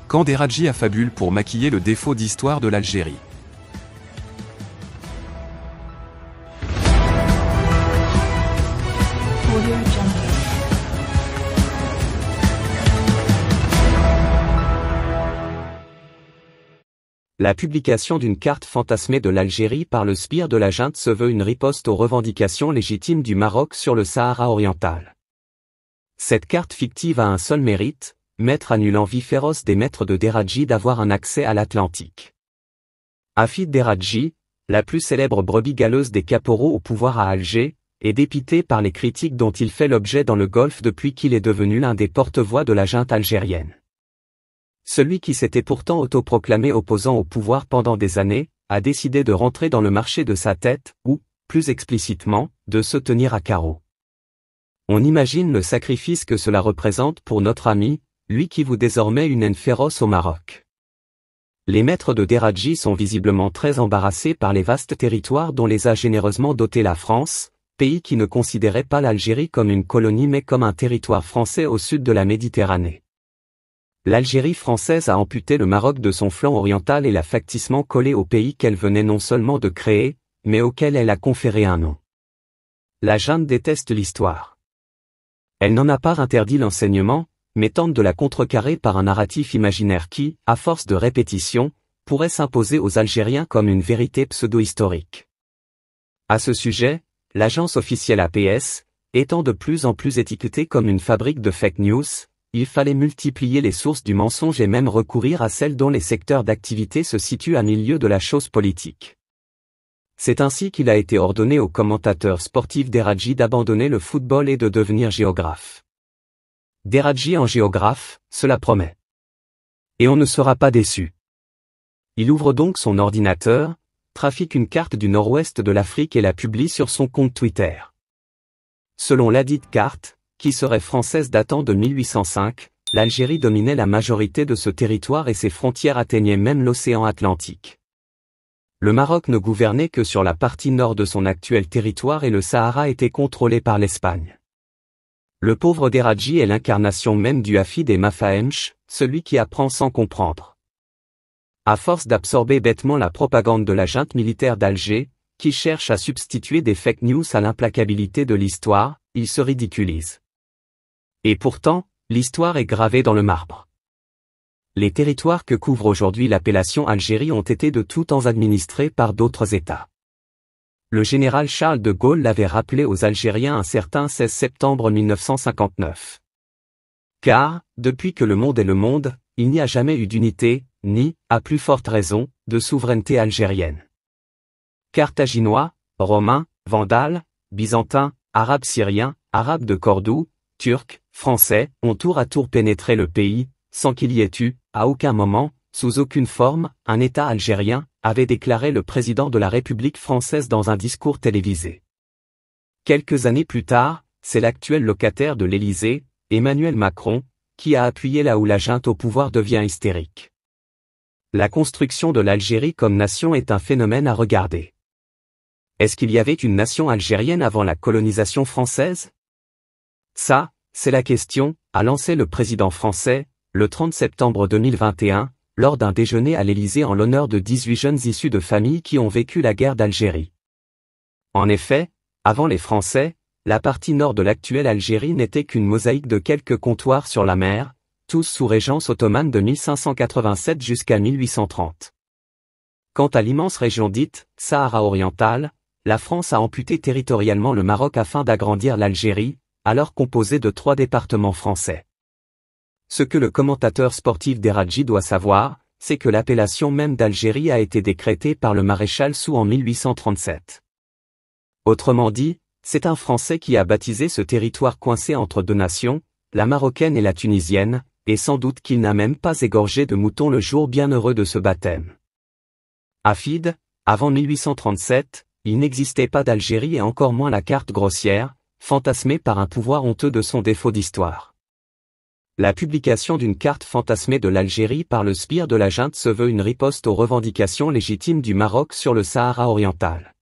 Quand Deradji affabule pour maquiller le défaut d'histoire de l'Algérie. La publication d'une carte fantasmée de l'Algérie par le sbire de la junte se veut une riposte aux revendications légitimes du Maroc sur le Sahara oriental. Cette carte fictive a un seul mérite, mettre à nu l'envie féroce des maîtres de Deradji d'avoir un accès à l'Atlantique. Hafid Deradji, la plus célèbre brebis galeuse des caporaux au pouvoir à Alger, est dépité par les critiques dont il fait l'objet dans le Golfe depuis qu'il est devenu l'un des porte-voix de la junte algérienne. Celui qui s'était pourtant autoproclamé opposant au pouvoir pendant des années, a décidé de rentrer dans le marché de sa tête, ou, plus explicitement, de se tenir à carreau. On imagine le sacrifice que cela représente pour notre ami, lui qui voue désormais une haine féroce au Maroc. Les maîtres de Deradji sont visiblement très embarrassés par les vastes territoires dont les a généreusement dotés la France, pays qui ne considérait pas l'Algérie comme une colonie mais comme un territoire français au sud de la Méditerranée. L'Algérie française a amputé le Maroc de son flanc oriental et l'a facticement collé au pays qu'elle venait non seulement de créer, mais auquel elle a conféré un nom. La junte déteste l'histoire. Elle n'en a pas interdit l'enseignement, mais tente de la contrecarrer par un narratif imaginaire qui, à force de répétition, pourrait s'imposer aux Algériens comme une vérité pseudo-historique. À ce sujet, l'agence officielle APS, étant de plus en plus étiquetée comme une fabrique de fake news, il fallait multiplier les sources du mensonge et même recourir à celles dont les secteurs d'activité se situent à milieu de la chose politique. C'est ainsi qu'il a été ordonné au commentateur sportif Deradji d'abandonner le football et de devenir géographe. Deradji en géographe, cela promet. Et on ne sera pas déçu. Il ouvre donc son ordinateur, trafique une carte du nord-ouest de l'Afrique et la publie sur son compte Twitter. Selon ladite carte, qui serait française datant de 1805, l'Algérie dominait la majorité de ce territoire et ses frontières atteignaient même l'océan Atlantique. Le Maroc ne gouvernait que sur la partie nord de son actuel territoire et le Sahara était contrôlé par l'Espagne. Le pauvre Deradji est l'incarnation même du Hafid et Mafahemch, celui qui apprend sans comprendre. À force d'absorber bêtement la propagande de la junte militaire d'Alger, qui cherche à substituer des fake news à l'implacabilité de l'histoire, il se ridiculise. Et pourtant, l'histoire est gravée dans le marbre. Les territoires que couvre aujourd'hui l'appellation Algérie ont été de tout temps administrés par d'autres États. Le général Charles de Gaulle l'avait rappelé aux Algériens un certain 16 septembre 1959. Car, depuis que le monde est le monde, il n'y a jamais eu d'unité, ni, à plus forte raison, de souveraineté algérienne. Carthaginois, Romains, Vandales, Byzantins, Arabes syriens, Arabes de Cordoue, Turcs, Français, ont tour à tour pénétré le pays, sans qu'il y ait eu, à aucun moment, sous aucune forme, un État algérien, avait déclaré le président de la République française dans un discours télévisé. Quelques années plus tard, c'est l'actuel locataire de l'Élysée, Emmanuel Macron, qui a appuyé là où la junte au pouvoir devient hystérique. La construction de l'Algérie comme nation est un phénomène à regarder. Est-ce qu'il y avait une nation algérienne avant la colonisation française? Ça, c'est la question, a lancé le président français, le 30 septembre 2021, lors d'un déjeuner à l'Élysée en l'honneur de 18 jeunes issus de familles qui ont vécu la guerre d'Algérie. En effet, avant les Français, la partie nord de l'actuelle Algérie n'était qu'une mosaïque de quelques comptoirs sur la mer, tous sous régence ottomane de 1587 jusqu'à 1830. Quant à l'immense région dite Sahara orientale, la France a amputé territorialement le Maroc afin d'agrandir l'Algérie, alors composée de 3 départements français. Ce que le commentateur sportif Deradji doit savoir, c'est que l'appellation même d'Algérie a été décrétée par le maréchal Soult en 1837. Autrement dit, c'est un Français qui a baptisé ce territoire coincé entre deux nations, la marocaine et la tunisienne, et sans doute qu'il n'a même pas égorgé de mouton le jour bienheureux de ce baptême. Hafid, avant 1837, il n'existait pas d'Algérie et encore moins la carte grossière, fantasmée par un pouvoir honteux de son défaut d'histoire. La publication d'une carte fantasmée de l'Algérie par le sbire de la junte se veut une riposte aux revendications légitimes du Maroc sur le Sahara oriental.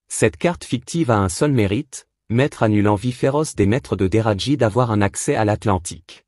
Cette carte fictive a un seul mérite, mettre à nu l'envie féroce des maîtres de Deradji d'avoir un accès à l'Atlantique.